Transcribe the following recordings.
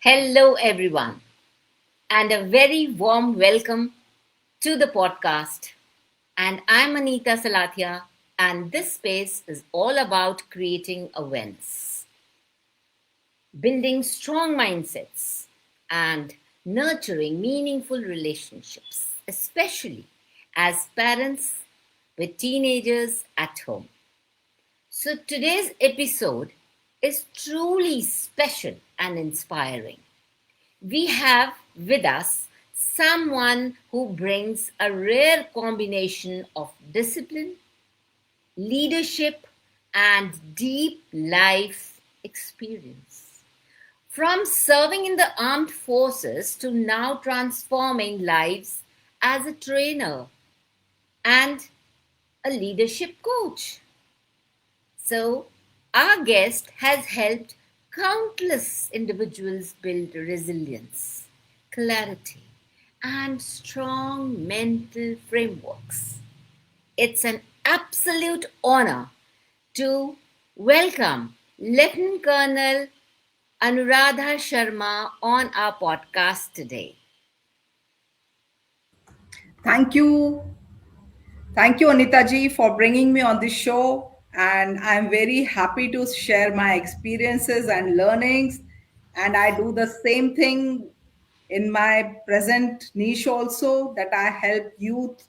Hello, everyone, and a very warm welcome to the podcast. And I'm Anita Salathia, and this space is all about creating awareness, building strong mindsets, and nurturing meaningful relationships, especially as parents with teenagers at home. So, today's episode is truly special and inspiring. We have with us someone who brings a rare combination of discipline, leadership, and deep life experience. From serving in the armed forces to now transforming lives as a trainer and a leadership coach. So, our guest has helped countless individuals build resilience, clarity, and strong mental frameworks. It's an absolute honor to welcome Lieutenant Colonel Anuradha Sharma on our podcast today. Thank you. Thank you, Anita ji, for bringing me on this show. And I'm very happy to share my experiences and learnings. And I do the same thing in my present niche also, that I help youth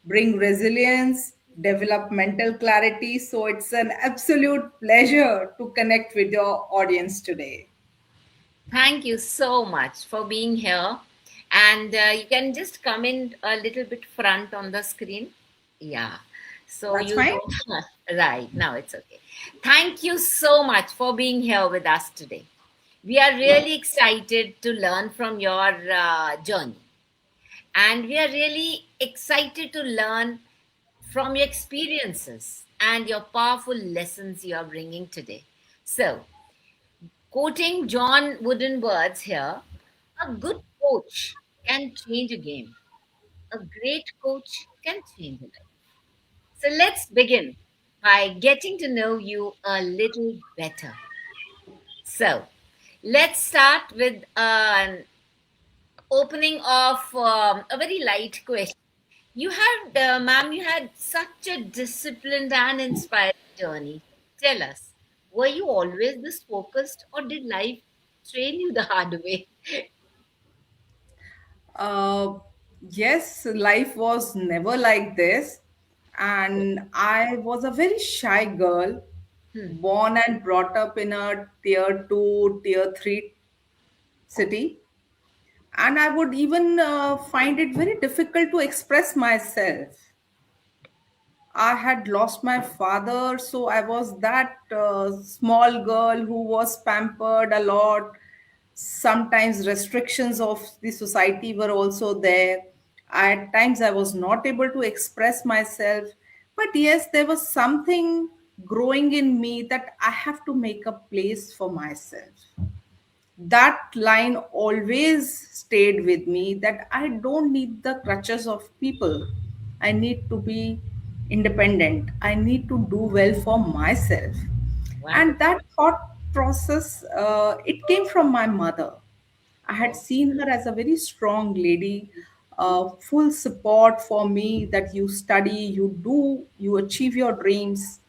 bring resilience, develop mental clarity. So it's an absolute pleasure to connect with your audience today. Thank you so much for being here. And you can just come in a little bit front on the screen. Yeah. So That's you fine. don't, right now it's okay. Thank you so much for being here with us today. We are really excited to learn from your journey. And we are really excited to learn from your experiences and your powerful lessons you are bringing today. So, quoting John Wooden words here, a good coach can change a game. A great coach can change a life. So let's begin by getting to know you a little better. So let's start with an opening of a very light question. You had, ma'am, you had such a disciplined and inspiring journey. Tell us, were you always this focused or did life train you the hard way? Uh, yes, life was never like this. And I was a very shy girl, Hmm. born and brought up in a tier 2, tier 3 city. And I would even find it very difficult to express myself. I had lost my father, so I was that small girl who was pampered a lot. Sometimes restrictions of the society were also there. At times, I was not able to express myself. But yes, there was something growing in me that I have to make a place for myself. That line always stayed with me, that I don't need the crutches of people. I need to be independent. I need to do well for myself. And Wonderful. that thought process, it came from my mother. I had Oh, seen her as a very strong lady, full support for me, that you study, you do, you achieve your dreams.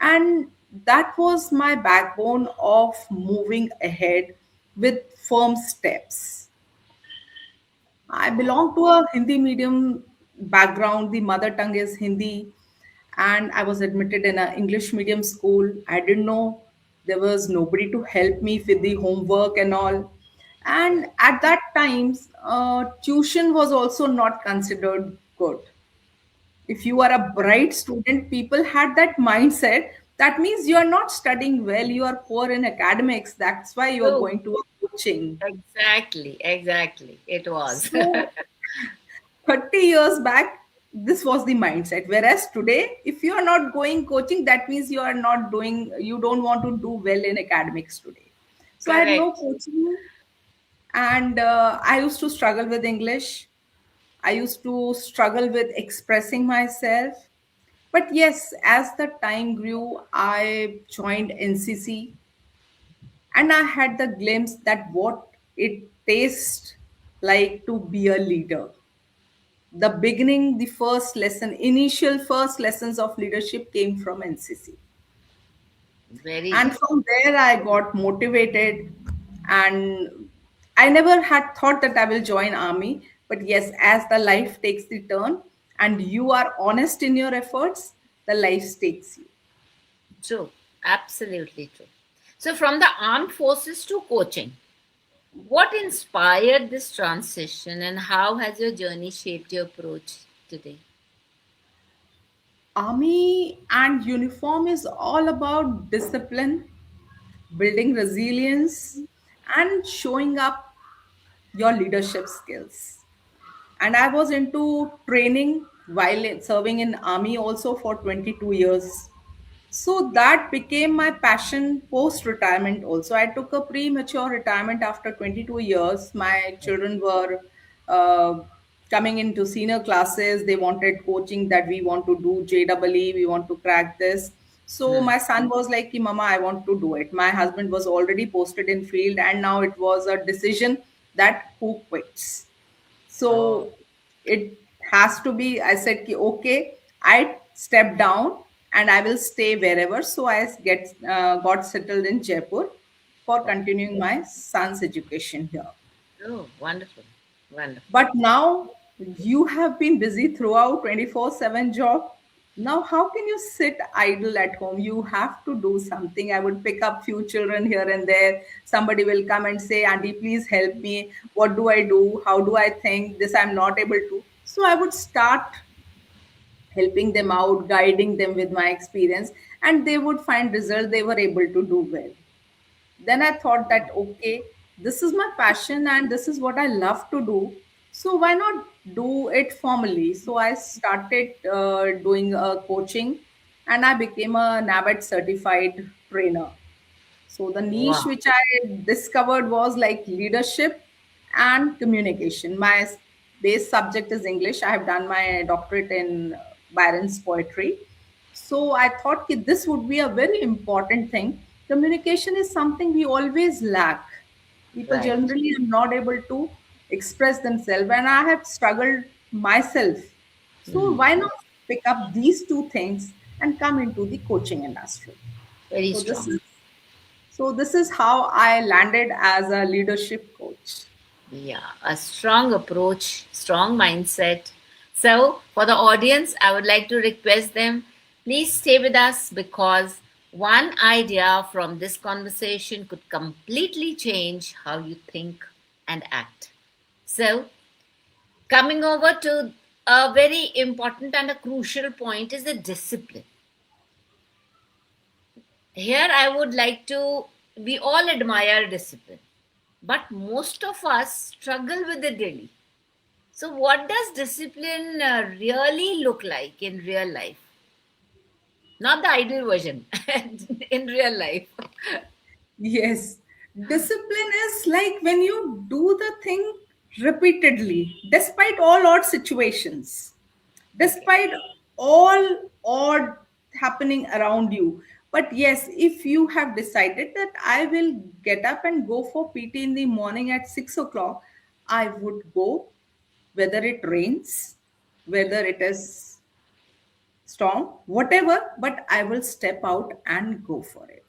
And that was my backbone of moving ahead with firm steps. I belong to a Hindi medium background. The mother tongue is Hindi, and I was admitted in an English medium school. I didn't know, there was nobody to help me with the homework and all. And right. at that times, tuition was also not considered good. If you are a bright student, people had that mindset. That means you are not studying well, you are poor in academics. That's why you are True. going to a coaching. Exactly. Exactly. It was. So 30 years back, this was the mindset. Whereas today, if you are not going coaching, that means you are not doing, you don't want to do well in academics today. So I had no Correct. coaching, and I used to struggle with English. I used to struggle with expressing myself. But yes, as the time grew, I joined NCC, and I had the glimpse that what it tastes like to be a leader. The beginning, the first lesson, initial first lessons of leadership came from NCC. Very And well. from there, I got motivated. And I never had thought that I will join army. But yes, as the life takes the turn and you are honest in your efforts, the life takes you. True. Absolutely true. So, from the armed forces to coaching, what inspired this transition and how has your journey shaped your approach today? Army and uniform is all about discipline, building resilience, and showing up your leadership skills. And I was into training while serving in army also for 22 years. So that became my passion post retirement also. I took a premature retirement after 22 years. My children were uh, coming into senior classes. They wanted coaching that we want to do JEE, we want to crack this. So Hmm. my son was like, "Ki, Mama, I want to do it." My husband was already posted in field, and now it was a decision that who quits. Oh, So it has to be, I said, ki, okay, I step down and I will stay wherever. So I got settled in Jaipur for oh, continuing my son's education here. oh, wonderful. Wonderful. But now you have been busy throughout 24/7 job. Now, how can you sit idle at home? You have to do something. I would pick up few children here and there. Somebody will come and say, Auntie, please help me. What do I do? How do I think? This I'm not able to. So I would start helping them out, guiding them with my experience, and they would find result. They were able to do well. Then I thought that, okay, this is my passion and this is what I love to do. So why not do it formally? So I started doing coaching and I became a NABET certified trainer. So the niche Wow. which I discovered was like leadership and communication. My base subject is English. I have done my doctorate in Byron's poetry. So I thought that this would be a very important thing. Communication is something we always lack. People Right. generally are not able to express themselves, and I have struggled myself. So Hmm. why not pick up these two things and come into the coaching industry? Very So strong. this is how I landed as a leadership coach. Yeah, a strong approach, strong mindset. So, for the audience, I would like to request them please stay with us because one idea from this conversation could completely change how you think and act. So, coming over to a very important and a crucial point is the discipline. Here, I would like to, we all admire discipline, but most of us struggle with it daily. So, what does discipline really look like in real life? Not the ideal version, in real life. Yes, discipline is like when you do the thing repeatedly, despite all odd situations, Okay. despite all odd happening around you. But yes, if you have decided that I will get up and go for PT in the morning at 6 o'clock, I would go whether it rains, whether it is storm, whatever, but I will step out and go for it.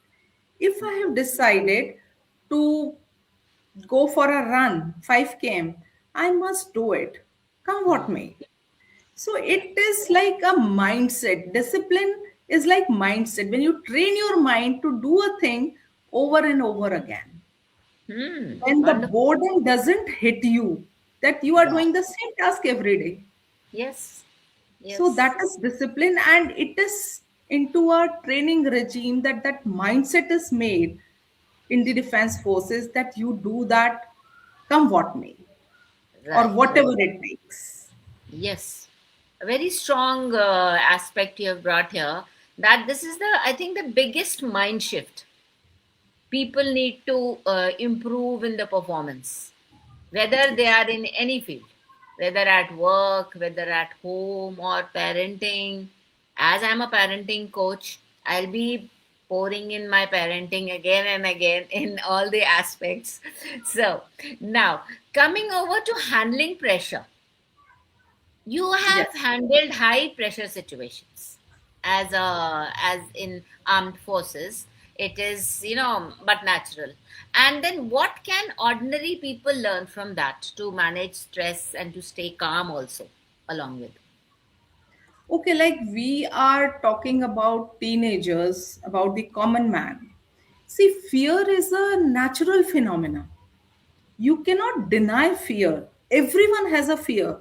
If I have decided to go for a run, 5 km, I must do it, come what Hmm. may. So it is like a mindset. Discipline is like mindset. When you train your mind to do a thing over and over again, Hmm. when the Wonderful. boredom doesn't hit you, that you are Yeah. doing the same task every day. Yes. So Yes. that is discipline, and it is into a training regime that that mindset is made in the defense forces that you do that come what may or Right. whatever it takes. Yes. A very strong aspect you have brought here that this is the, I think, the biggest mind shift. People need to improve in the performance, whether they Yes. are in any field, whether at work, whether at home or parenting. As I'm a parenting coach, I'll be pouring in my parenting again and again in all the aspects. So now coming over to handling pressure, you Yes. have handled high pressure situations as in armed forces. It is, but natural. And then what can ordinary people learn from that to manage stress and to stay calm also along with? Okay, like we are talking about teenagers, about the common man. See, fear is a natural phenomenon. You cannot deny fear. Everyone has a fear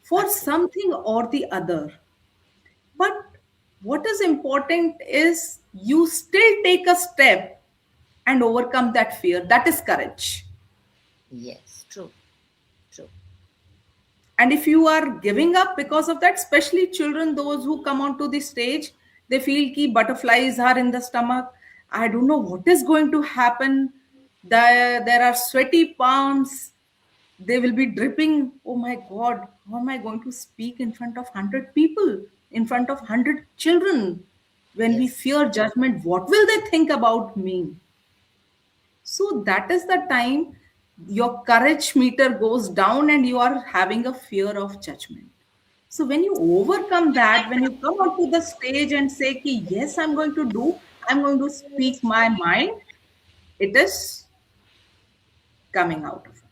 for Absolutely. something or the other. But what is important is you still take a step and overcome that fear. That is courage. Yes, true, true. And if you are giving up because of that, especially children, those who come onto the stage, they feel ki butterflies are in the stomach. I don't know what is going to happen. There are sweaty palms. They will be dripping. Oh my God, how am I going to speak in front of 100 people, in front of 100 children? When we Yes, fear judgment, what will they think about me? So that is the time your courage meter goes down and you are having a fear of judgment. So when you overcome that, when you come onto the stage and say, ki, yes, I'm going to do, I'm going to speak my mind, it is coming out of it.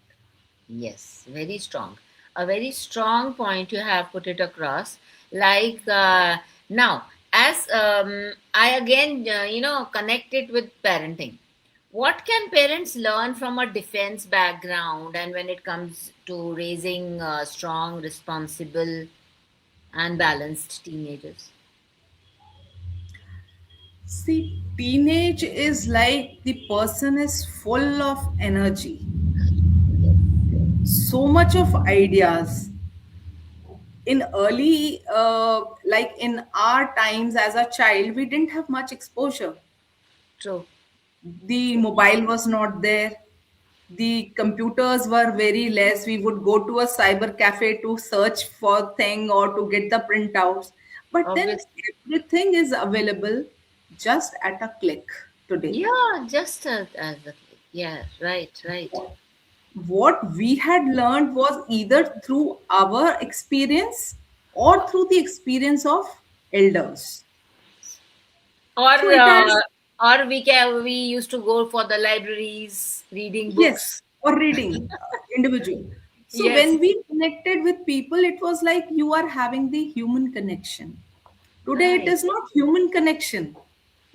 yes, very strong. A very strong point you have put it across. Like now, as I again, connect it with parenting. What can parents learn from a defense background and when it comes to raising strong, responsible, and balanced teenagers? See, teenage is like the person is full of energy, so much of ideas. In early, like in our times as a child, we didn't have much exposure. True. The mobile was not there, the computers were very less. We would go to a cyber cafe to search for thing or to get the printouts, but then Obviously. everything is available just at a click today. Yeah, just as a click. Yeah, right, right. What we had learned was either through our experience or through the experience of elders. Or So it has, we used to go for the libraries, reading books. yes, or reading individual. So Yes, when we connected with people, it was like you are having the human connection. Today, it right. is not human connection,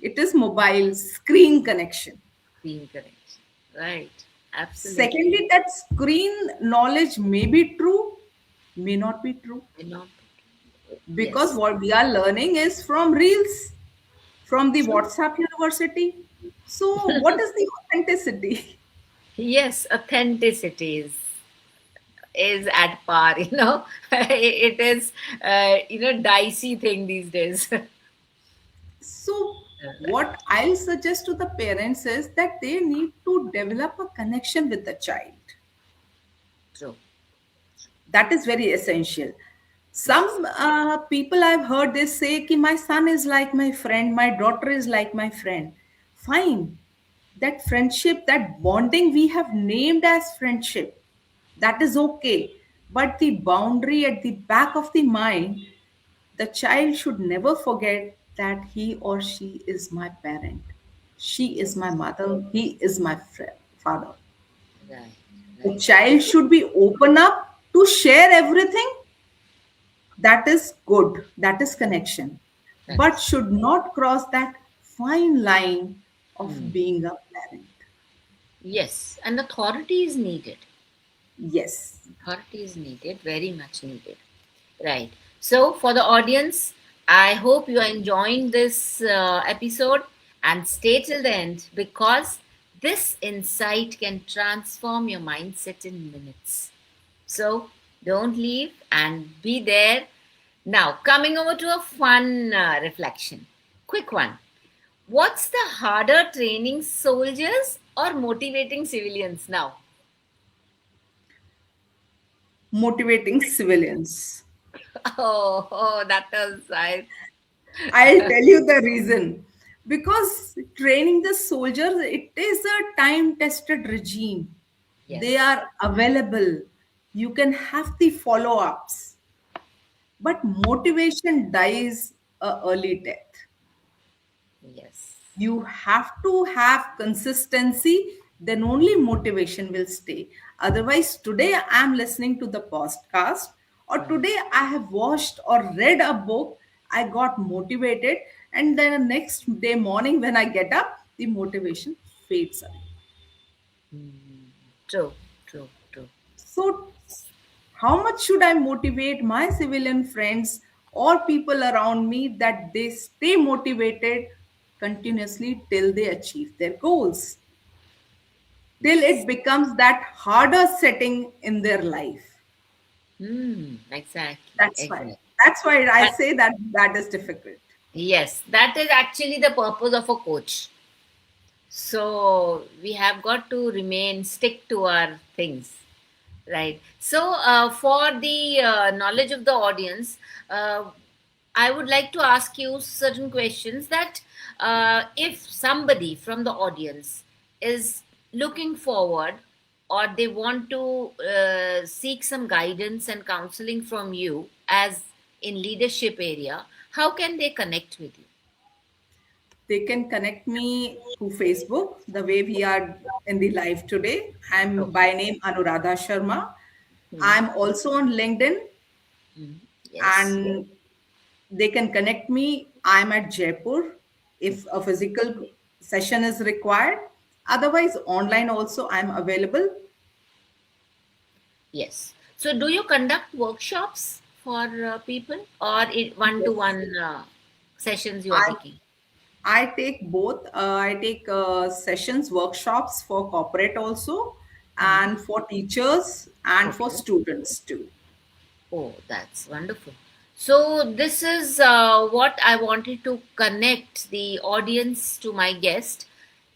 it is mobile screen connection. Being correct. Right. Absolutely. Secondly, that screen knowledge may be true, may not be true, You know. because Yes. what we are learning is from reels, from the True. WhatsApp University. So, what is the authenticity? Yes, authenticity is at par. It is dicey thing these days. So, what I'll suggest to the parents is that they need to develop a connection with the child. True. That is very essential. Yes. Some people I've heard they say ki my son is like my friend, my daughter is like my friend. Fine. That friendship, that bonding we have named as friendship, that is okay. But the boundary at the back of the mind, the child should never forget that he or she is my parent. She is my Yes. mother. He is my father. Right. The Right. child should be open up to share everything. That is good. That is connection. But Correct. should not cross that fine line of Hmm. being a parent. Yes, and authority is needed. Yes. Authority is needed, very much needed. Right. So, for the audience, I hope you are enjoying this episode and stay till the end because this insight can transform your mindset in minutes. So, don't leave and be there. Now, coming over to a fun reflection. Quick one. What's the harder, training soldiers or motivating civilians now? Motivating civilians. Oh, that was I. I'll tell you the reason. Because training the soldiers, it is a time tested regime. They Yes. are available. You can have the follow ups, but motivation dies a early death. Yes. You have to have consistency, then only motivation will stay. Otherwise, today I'm listening to the podcast, or Mm. today I have watched or read a book, I got motivated, and then the next day morning when I get up, the motivation fades away. Mm. True, true, true. So how much should I motivate my civilian friends or people around me that they stay motivated continuously till they achieve their goals, till it Yes. becomes that harder setting in their life? Exactly, That's why. exactly. That's why I That, say that that is difficult. yes, that is actually the purpose of a coach. So we have got to remain, stick to our things. Right. So, for the knowledge of the audience, I would like to ask you certain questions that if somebody from the audience is looking forward or they want to seek some guidance and counseling from you as in leadership area, how can they connect with you? They can connect me through Facebook, the way we are in the live today. I'm Okay. by name Anuradha Sharma. Hmm. I'm also on LinkedIn, Hmm. Yes. and they can connect me. I'm at Jaipur if a physical session is required. Otherwise, online also I'm available. Yes. So, do you conduct workshops for people or one to Yes. one sessions you are I taking? I take both. I take sessions, workshops for corporate also, Hmm. and for teachers and for Okay. students too. Oh, that's wonderful. So, this is what I wanted to connect the audience to my guest.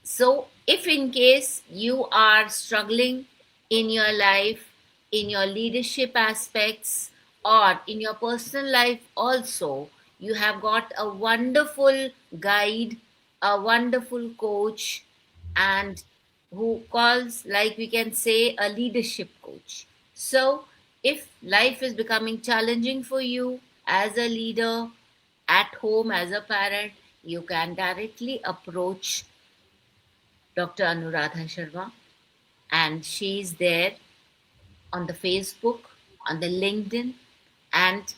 So, if in case you are struggling in your life, in your leadership aspects, or in your personal life also, you have got a wonderful guide, a wonderful coach, and who calls, like we can say, a leadership coach. So, if life is becoming challenging for you as a leader, at home, as a parent, you can directly approach Dr. Anuradha Sharma, and she's there on the Facebook, on the LinkedIn, and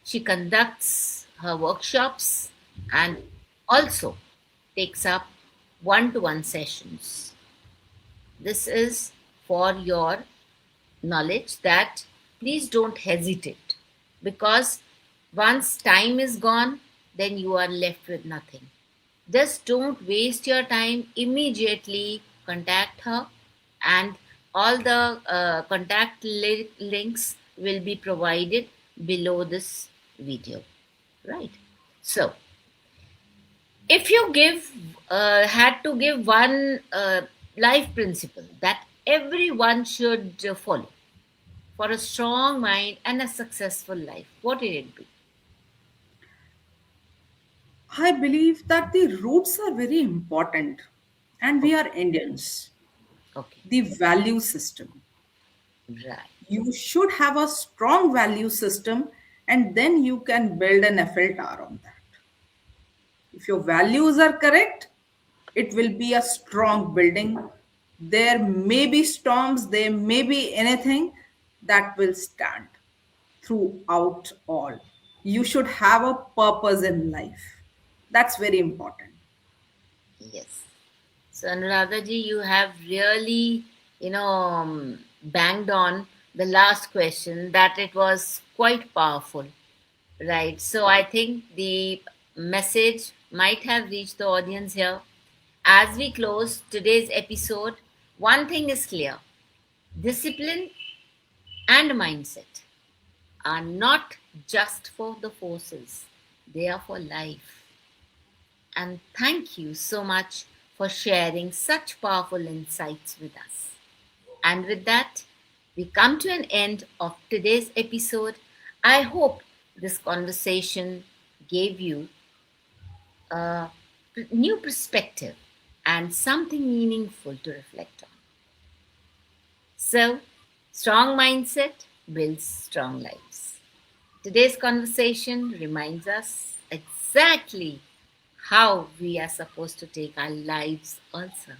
she conducts her workshops and also takes up one to one sessions. This is for your knowledge that please don't hesitate because once time is gone, then you are left with nothing. Just don't waste your time. Immediately contact her, and all the links will be provided below this video. Right. So, if you had to give one life principle that everyone should follow for a strong mind and a successful life, what would it be? I believe that the roots are very important, and we Okay. are Indians. Okay. The value system. Right. You should have a strong value system, and then you can build an Eiffel Tower on that. If your values are correct, it will be a strong building. There may be storms, there may be anything that will stand throughout all. You should have a purpose in life. That's very important. Yes. So, Anuradha ji, you have really, banged on the last question that it was quite powerful, right? So, I think the message might have reached the audience here. As we close today's episode, one thing is clear: discipline and mindset are not just for the forces, they are for life. And thank you so much for sharing such powerful insights with us. And with that, we come to an end of today's episode. I hope this conversation gave you new perspective and something meaningful to reflect on. So, strong mindset builds strong lives. Today's conversation reminds us exactly how we are supposed to take our lives also.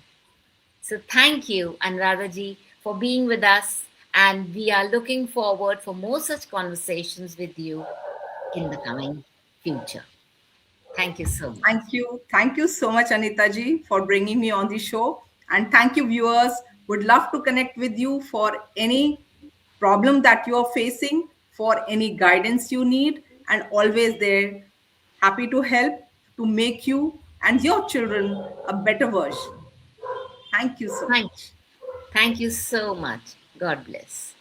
So thank you, Anuradhaji, for being with us, and we are looking forward for more such conversations with you in the coming future. Thank you so much. Thank you. Thank you so much, Anita ji, for bringing me on the show. And thank you, viewers. Would love to connect with you for any problem that you are facing, for any guidance you need, and always there, happy to help to make you and your children a better version. Thank you so Thank, much. thank you so much. God bless.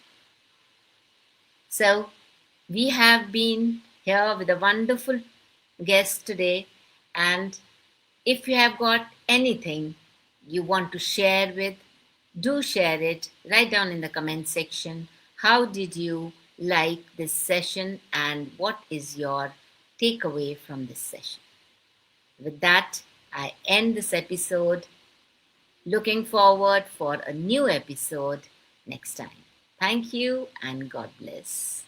So, we have been here with a wonderful guest today, and if you have got anything you want to share with, do share it. Write down in the comment section. How did you like this session and what is your takeaway from this session? With that, I end this episode. Looking forward for a new episode next time. Thank you and God bless.